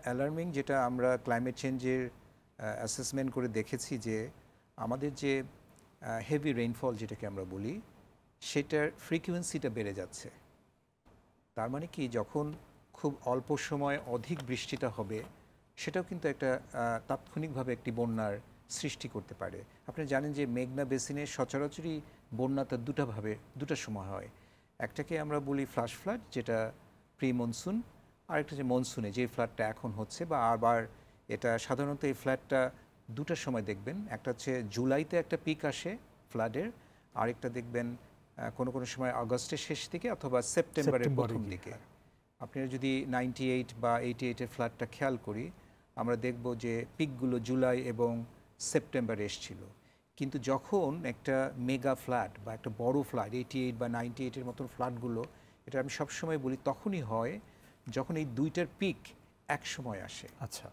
Alarming, যেটা আমরা climate চেঞ্জের অ্যাসেসমেন্ট করে দেখেছি যে আমাদের যে হেভি রেইনফল যেটাকে আমরা বলি, সেটার ফ্রিকোয়েন্সিটা বেড়ে যাচ্ছে। তার মানে কি, যখন খুব অল্প সময় অধিক বৃষ্টিটা হবে, সেটাও কিন্তু একটা তাৎক্ষণিকভাবে একটি বন্যার সৃষ্টি করতে পারে। আপনি জানেন যে মেঘনা বেসিনের সচরাচরই বন্যাটা দুটা সময় হয়। একটাকে আমরা বলি ফ্ল্যাশ ফ্লাড, যেটা প্রি মনসুন, আর একটা যে মনসুনে যে ফ্লাডটা এখন হচ্ছে, বা আবার এটা সাধারণত এই ফ্লাডটা দুটার সময় দেখবেন। একটা হচ্ছে জুলাইতে একটা পিক আসে ফ্লাডের, আরেকটা দেখবেন কোনো কোনো সময় আগস্টের শেষ দিকে অথবা সেপ্টেম্বরের প্রথম দিকে। আপনারা যদি 98 বা 88-এর ফ্লাডটা খেয়াল করি, আমরা দেখব যে পিকগুলো জুলাই এবং সেপ্টেম্বরে এসছিল। কিন্তু যখন একটা মেগা ফ্লাড বা একটা বড় ফ্লাড 88 বা 98-এর মতন ফ্লাডগুলো, এটা আমি সবসময় বলি, তখনই হয় যখন এই দুইটার পিক এক সময় আসে। আচ্ছা,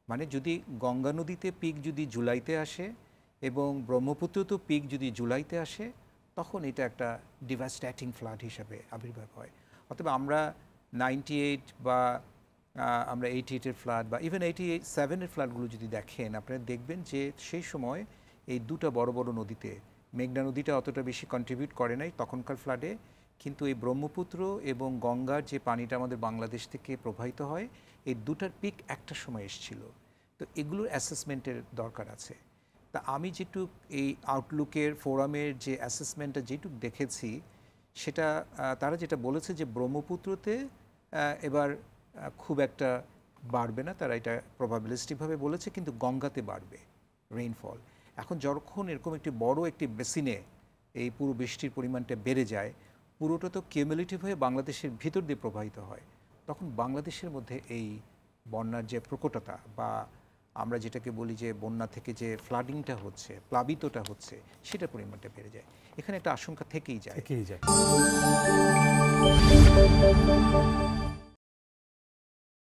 মানে যদি গঙ্গা নদীতে পিক যদি জুলাইতে আসে এবং ব্রহ্মপুত্রতেও পিক যদি জুলাইতে আসে, তখন এটা একটা ডিভাস্টেটিং ফ্লাড হিসাবে আবির্ভাব হয়। অথবা আমরা 98 বা আমরা 88-এর ফ্লাড বা ইভেন 87-এর ফ্লাডগুলো যদি দেখেন, আপনারা দেখবেন যে সেই সময় এই দুটা বড় বড় নদীতে, মেঘনা নদীটা অতটা বেশি কন্ট্রিবিউট করে নাই তখনকার ফ্লাডে, কিন্তু এই ব্রহ্মপুত্র এবং গঙ্গার যে পানিটা আমাদের বাংলাদেশ থেকে প্রবাহিত হয়, এই দুটার পিক একটা সময় এসেছিল। তো এগুলোর অ্যাসেসমেন্টের দরকার আছে। তা আমি যেটুক এই আউটলুকের ফোরামের যে অ্যাসেসমেন্টটা যেটুক দেখেছি, সেটা তারা যেটা বলেছে যে ব্রহ্মপুত্রতে এবার খুব একটা বাড়বে না, তারা এটা প্রবাবিলিস্টিকভাবে বলেছে, কিন্তু গঙ্গাতে বাড়বে রেইনফল। এখন যখন এরকম একটি বড় একটি বেসিনে এই পুরো বৃষ্টির পরিমাণটা বেড়ে যায়, পুরোটা তো কিউমুলেটিভ হয়ে বাংলাদেশের ভিতর দিয়ে প্রবাহিত হয়, তখন বাংলাদেশের মধ্যে এই বন্যার যে প্রকটতা, বা আমরা যেটাকে বলি যে বন্যা থেকে যে ফ্লাডিংটা হচ্ছে, প্লাবিতটা হচ্ছে, সেটার পরিমাণটা বেড়ে যায়। এখানে একটা আশঙ্কা থেকেই যায়।